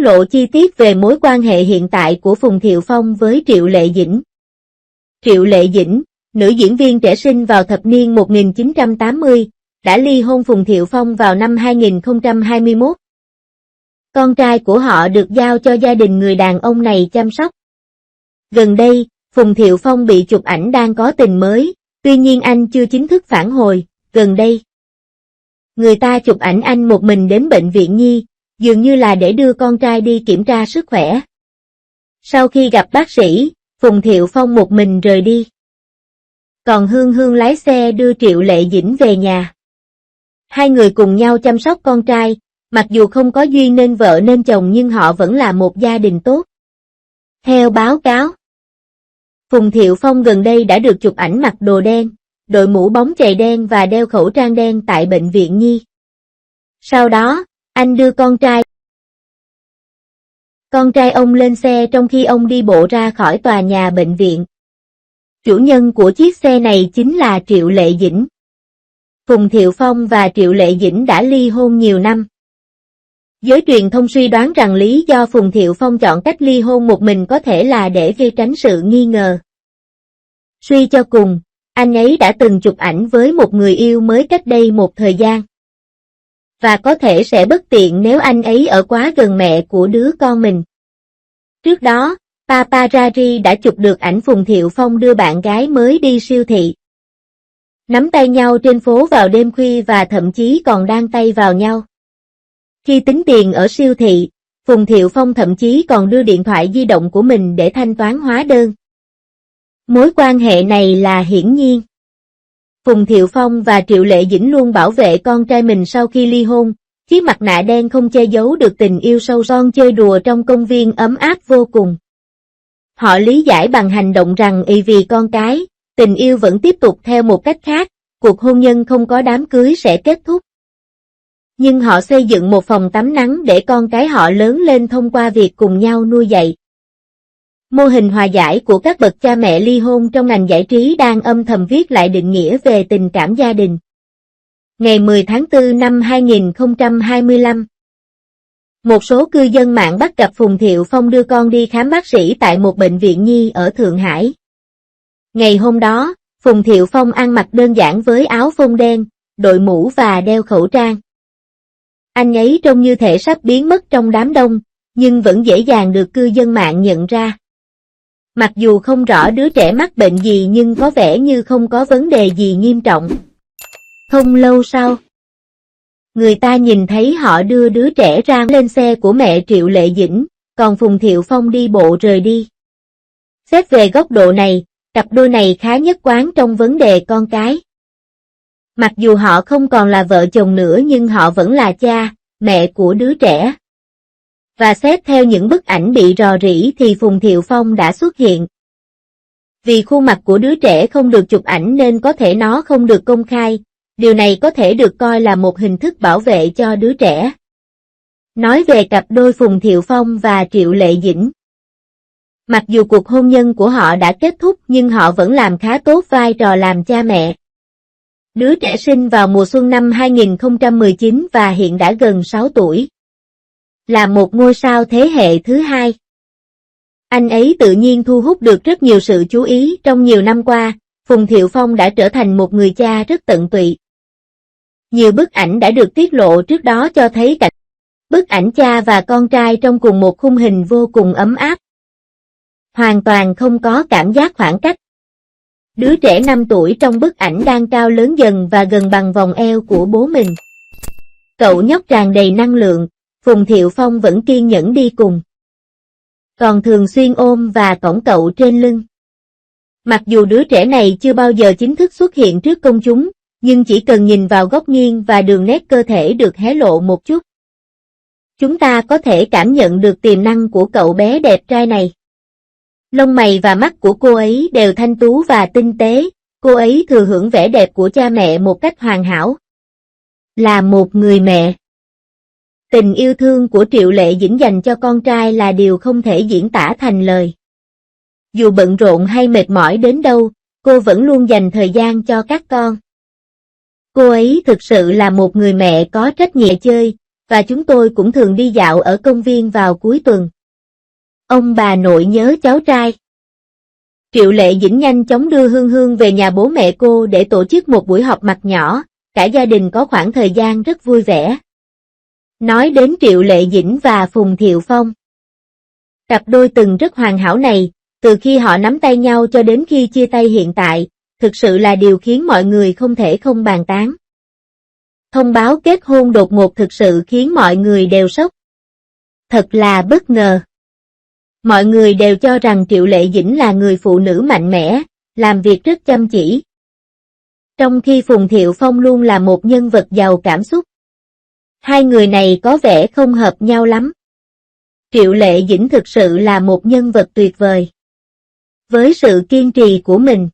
lộ chi tiết về mối quan hệ hiện tại của Phùng Thiệu Phong với Triệu Lệ Dĩnh. Triệu Lệ Dĩnh, nữ diễn viên trẻ sinh vào thập niên 1980, đã ly hôn Phùng Thiệu Phong vào năm 2021. Con trai của họ được giao cho gia đình người đàn ông này chăm sóc. Gần đây, Phùng Thiệu Phong bị chụp ảnh đang có tình mới, tuy nhiên anh chưa chính thức phản hồi. Gần đây, người ta chụp ảnh anh một mình đến bệnh viện Nhi, dường như là để đưa con trai đi kiểm tra sức khỏe. Sau khi gặp bác sĩ, Phùng Thiệu Phong một mình rời đi. Còn Hương Hương lái xe đưa Triệu Lệ Dĩnh về nhà. Hai người cùng nhau chăm sóc con trai, mặc dù không có duyên nên vợ nên chồng nhưng họ vẫn là một gia đình tốt. Theo báo cáo, Phùng Thiệu Phong gần đây đã được chụp ảnh mặc đồ đen, đội mũ bóng chày đen và đeo khẩu trang đen tại bệnh viện Nhi. Sau đó, anh đưa con trai ông lên xe trong khi ông đi bộ ra khỏi tòa nhà bệnh viện. Chủ nhân của chiếc xe này chính là Triệu Lệ Dĩnh. Phùng Thiệu Phong và Triệu Lệ Dĩnh đã ly hôn nhiều năm. Giới truyền thông suy đoán rằng lý do Phùng Thiệu Phong chọn cách ly hôn một mình có thể là để tránh sự nghi ngờ. Suy cho cùng, anh ấy đã từng chụp ảnh với một người yêu mới cách đây một thời gian. Và có thể sẽ bất tiện nếu anh ấy ở quá gần mẹ của đứa con mình. Trước đó, paparazzi đã chụp được ảnh Phùng Thiệu Phong đưa bạn gái mới đi siêu thị. Nắm tay nhau trên phố vào đêm khuya và thậm chí còn đan tay vào nhau. Khi tính tiền ở siêu thị, Phùng Thiệu Phong thậm chí còn đưa điện thoại di động của mình để thanh toán hóa đơn. Mối quan hệ này là hiển nhiên. Phùng Thiệu Phong và Triệu Lệ Dĩnh luôn bảo vệ con trai mình sau khi ly hôn, chiếc mặt nạ đen không che giấu được tình yêu sâu son chơi đùa trong công viên ấm áp vô cùng. Họ lý giải bằng hành động rằng vì con cái, tình yêu vẫn tiếp tục theo một cách khác, cuộc hôn nhân không có đám cưới sẽ kết thúc. Nhưng họ xây dựng một phòng tắm nắng để con cái họ lớn lên thông qua việc cùng nhau nuôi dạy. Mô hình hòa giải của các bậc cha mẹ ly hôn trong ngành giải trí đang âm thầm viết lại định nghĩa về tình cảm gia đình. Ngày 10 tháng 4 năm 2025, một số cư dân mạng bắt gặp Phùng Thiệu Phong đưa con đi khám bác sĩ tại một bệnh viện Nhi ở Thượng Hải. Ngày hôm đó, Phùng Thiệu Phong ăn mặc đơn giản với áo phông đen, đội mũ và đeo khẩu trang. Anh ấy trông như thể sắp biến mất trong đám đông, nhưng vẫn dễ dàng được cư dân mạng nhận ra. Mặc dù không rõ đứa trẻ mắc bệnh gì nhưng có vẻ như không có vấn đề gì nghiêm trọng. Không lâu sau, người ta nhìn thấy họ đưa đứa trẻ ra lên xe của mẹ Triệu Lệ Dĩnh, còn Phùng Thiệu Phong đi bộ rời đi. Xét về góc độ này, cặp đôi này khá nhất quán trong vấn đề con cái. Mặc dù họ không còn là vợ chồng nữa nhưng họ vẫn là cha, mẹ của đứa trẻ. Và xét theo những bức ảnh bị rò rỉ thì Phùng Thiệu Phong đã xuất hiện. Vì khuôn mặt của đứa trẻ không được chụp ảnh nên có thể nó không được công khai, điều này có thể được coi là một hình thức bảo vệ cho đứa trẻ. Nói về cặp đôi Phùng Thiệu Phong và Triệu Lệ Dĩnh. Mặc dù cuộc hôn nhân của họ đã kết thúc nhưng họ vẫn làm khá tốt vai trò làm cha mẹ. Đứa trẻ sinh vào mùa xuân năm 2019 và hiện đã gần 6 tuổi. Là một ngôi sao thế hệ thứ hai. Anh ấy tự nhiên thu hút được rất nhiều sự chú ý trong nhiều năm qua, Phùng Thiệu Phong đã trở thành một người cha rất tận tụy. Nhiều bức ảnh đã được tiết lộ trước đó cho thấy cảnh bức ảnh cha và con trai trong cùng một khung hình vô cùng ấm áp. Hoàn toàn không có cảm giác khoảng cách. Đứa trẻ 5 tuổi trong bức ảnh đang cao lớn dần và gần bằng vòng eo của bố mình. Cậu nhóc tràn đầy năng lượng, Phùng Thiệu Phong vẫn kiên nhẫn đi cùng. Còn thường xuyên ôm và cõng cậu trên lưng. Mặc dù đứa trẻ này chưa bao giờ chính thức xuất hiện trước công chúng, nhưng chỉ cần nhìn vào góc nghiêng và đường nét cơ thể được hé lộ một chút, chúng ta có thể cảm nhận được tiềm năng của cậu bé đẹp trai này. Lông mày và mắt của cô ấy đều thanh tú và tinh tế, cô ấy thừa hưởng vẻ đẹp của cha mẹ một cách hoàn hảo. Là một người mẹ, tình yêu thương của Triệu Lệ Dĩnh dành cho con trai là điều không thể diễn tả thành lời. Dù bận rộn hay mệt mỏi đến đâu, cô vẫn luôn dành thời gian cho các con. Cô ấy thực sự là một người mẹ có trách nhiệm chơi, và chúng tôi cũng thường đi dạo ở công viên vào cuối tuần. Ông bà nội nhớ cháu trai. Triệu Lệ Dĩnh nhanh chóng đưa Hương Hương về nhà bố mẹ cô để tổ chức một buổi họp mặt nhỏ, cả gia đình có khoảng thời gian rất vui vẻ. Nói đến Triệu Lệ Dĩnh và Phùng Thiệu Phong. Cặp đôi từng rất hoàn hảo này, từ khi họ nắm tay nhau cho đến khi chia tay hiện tại, thực sự là điều khiến mọi người không thể không bàn tán. Thông báo kết hôn đột ngột thực sự khiến mọi người đều sốc. Thật là bất ngờ. Mọi người đều cho rằng Triệu Lệ Dĩnh là người phụ nữ mạnh mẽ, làm việc rất chăm chỉ. Trong khi Phùng Thiệu Phong luôn là một nhân vật giàu cảm xúc. Hai người này có vẻ không hợp nhau lắm. Triệu Lệ Dĩnh thực sự là một nhân vật tuyệt vời. Với sự kiên trì của mình,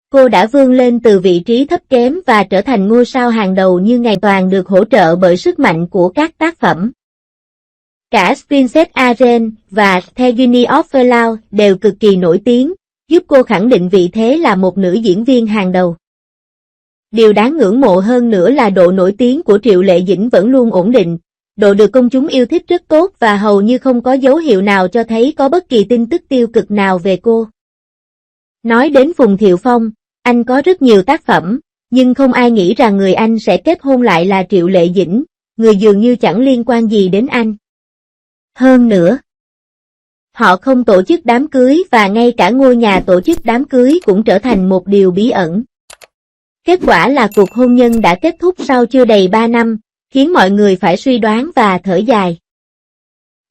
cô đã vươn lên từ vị trí thấp kém và trở thành ngôi sao hàng đầu như ngày toàn được hỗ trợ bởi sức mạnh của các tác phẩm. Cả Princess Aren và The Guinea of Fairlaw đều cực kỳ nổi tiếng, giúp cô khẳng định vị thế là một nữ diễn viên hàng đầu. Điều đáng ngưỡng mộ hơn nữa là độ nổi tiếng của Triệu Lệ Dĩnh vẫn luôn ổn định, độ được công chúng yêu thích rất tốt và hầu như không có dấu hiệu nào cho thấy có bất kỳ tin tức tiêu cực nào về cô. Nói đến Phùng Thiệu Phong, anh có rất nhiều tác phẩm, nhưng không ai nghĩ rằng người anh sẽ kết hôn lại là Triệu Lệ Dĩnh, người dường như chẳng liên quan gì đến anh. Hơn nữa, họ không tổ chức đám cưới và ngay cả ngôi nhà tổ chức đám cưới cũng trở thành một điều bí ẩn. Kết quả là cuộc hôn nhân đã kết thúc sau chưa đầy 3 năm, khiến mọi người phải suy đoán và thở dài.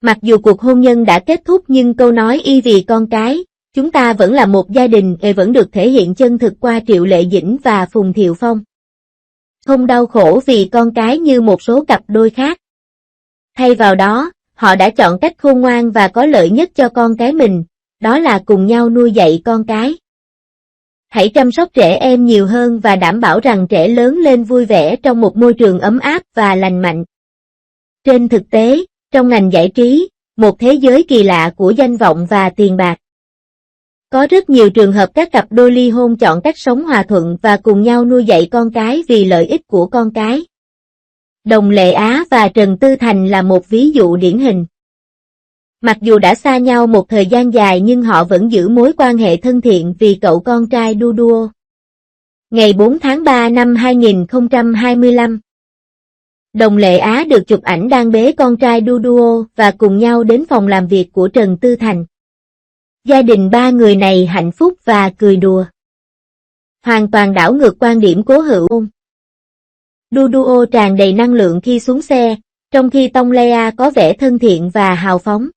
Mặc dù cuộc hôn nhân đã kết thúc nhưng câu nói y vì con cái, chúng ta vẫn là một gia đình vẫn được thể hiện chân thực qua Triệu Lệ Dĩnh và Phùng Thiệu Phong. Không đau khổ vì con cái như một số cặp đôi khác. Thay vào đó, họ đã chọn cách khôn ngoan và có lợi nhất cho con cái mình, đó là cùng nhau nuôi dạy con cái. Hãy chăm sóc trẻ em nhiều hơn và đảm bảo rằng trẻ lớn lên vui vẻ trong một môi trường ấm áp và lành mạnh. Trên thực tế, trong ngành giải trí, một thế giới kỳ lạ của danh vọng và tiền bạc. Có rất nhiều trường hợp các cặp đôi ly hôn chọn cách sống hòa thuận và cùng nhau nuôi dạy con cái vì lợi ích của con cái. Đồng Lệ Á và Trần Tư Thành là một ví dụ điển hình. Mặc dù đã xa nhau một thời gian dài nhưng họ vẫn giữ mối quan hệ thân thiện vì cậu con trai Duduo. Ngày 4 tháng 3 năm 2025, Đồng Lệ Á được chụp ảnh đang bế con trai Duduo và cùng nhau đến phòng làm việc của Trần Tư Thành. Gia đình ba người này hạnh phúc và cười đùa. Hoàn toàn đảo ngược quan điểm cố hữu. Duduo tràn đầy năng lượng khi xuống xe, trong khi Tông Lea có vẻ thân thiện và hào phóng.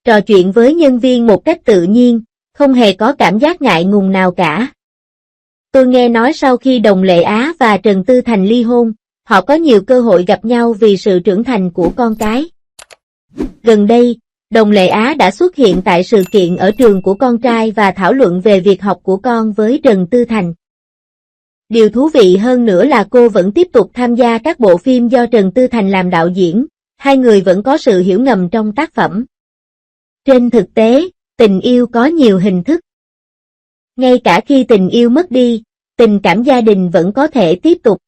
Trò chuyện với nhân viên một cách tự nhiên, không hề có cảm giác ngại ngùng nào cả. Tôi nghe nói sau khi Đồng Lệ Á và Trần Tư Thành ly hôn, họ có nhiều cơ hội gặp nhau vì sự trưởng thành của con cái. Gần đây, Đồng Lệ Á đã xuất hiện tại sự kiện ở trường của con trai và thảo luận về việc học của con với Trần Tư Thành. Điều thú vị hơn nữa là cô vẫn tiếp tục tham gia các bộ phim do Trần Tư Thành làm đạo diễn, hai người vẫn có sự hiểu ngầm trong tác phẩm. Trên thực tế, tình yêu có nhiều hình thức. Ngay cả khi tình yêu mất đi, tình cảm gia đình vẫn có thể tiếp tục.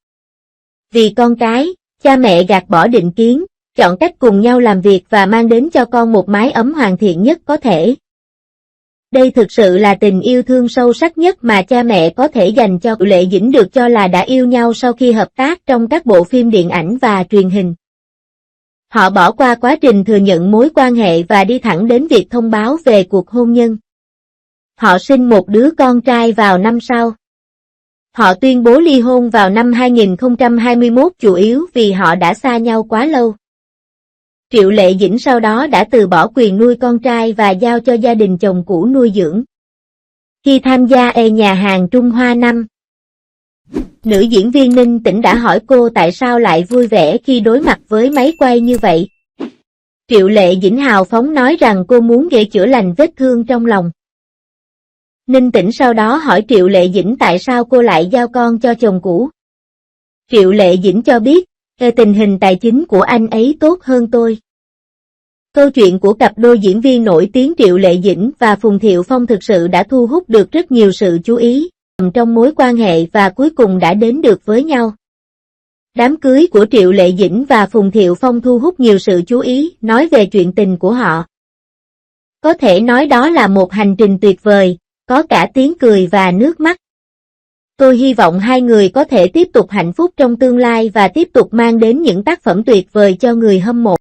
Vì con cái, cha mẹ gạt bỏ định kiến, chọn cách cùng nhau làm việc và mang đến cho con một mái ấm hoàn thiện nhất có thể. Đây thực sự là tình yêu thương sâu sắc nhất mà cha mẹ có thể dành cho Lệ Dĩnh, được cho là đã yêu nhau sau khi hợp tác trong các bộ phim điện ảnh và truyền hình. Họ bỏ qua quá trình thừa nhận mối quan hệ và đi thẳng đến việc thông báo về cuộc hôn nhân. Họ sinh một đứa con trai vào năm sau. Họ tuyên bố ly hôn vào năm 2021 chủ yếu vì họ đã xa nhau quá lâu. Triệu Lệ Dĩnh sau đó đã từ bỏ quyền nuôi con trai và giao cho gia đình chồng cũ nuôi dưỡng. Khi tham gia nhà hàng Trung Hoa 5, nữ diễn viên Ninh Tĩnh đã hỏi cô tại sao lại vui vẻ khi đối mặt với máy quay như vậy. Triệu Lệ Dĩnh hào phóng nói rằng cô muốn để chữa lành vết thương trong lòng. Ninh Tĩnh sau đó hỏi Triệu Lệ Dĩnh tại sao cô lại giao con cho chồng cũ. Triệu Lệ Dĩnh cho biết, tình hình tài chính của anh ấy tốt hơn tôi. Câu chuyện của cặp đôi diễn viên nổi tiếng Triệu Lệ Dĩnh và Phùng Thiệu Phong thực sự đã thu hút được rất nhiều sự chú ý trong mối quan hệ và cuối cùng đã đến được với nhau. Đám cưới của Triệu Lệ Dĩnh và Phùng Thiệu Phong thu hút nhiều sự chú ý, nói về chuyện tình của họ. Có thể nói đó là một hành trình tuyệt vời, có cả tiếng cười và nước mắt. Tôi hy vọng hai người có thể tiếp tục hạnh phúc trong tương lai và tiếp tục mang đến những tác phẩm tuyệt vời cho người hâm mộ.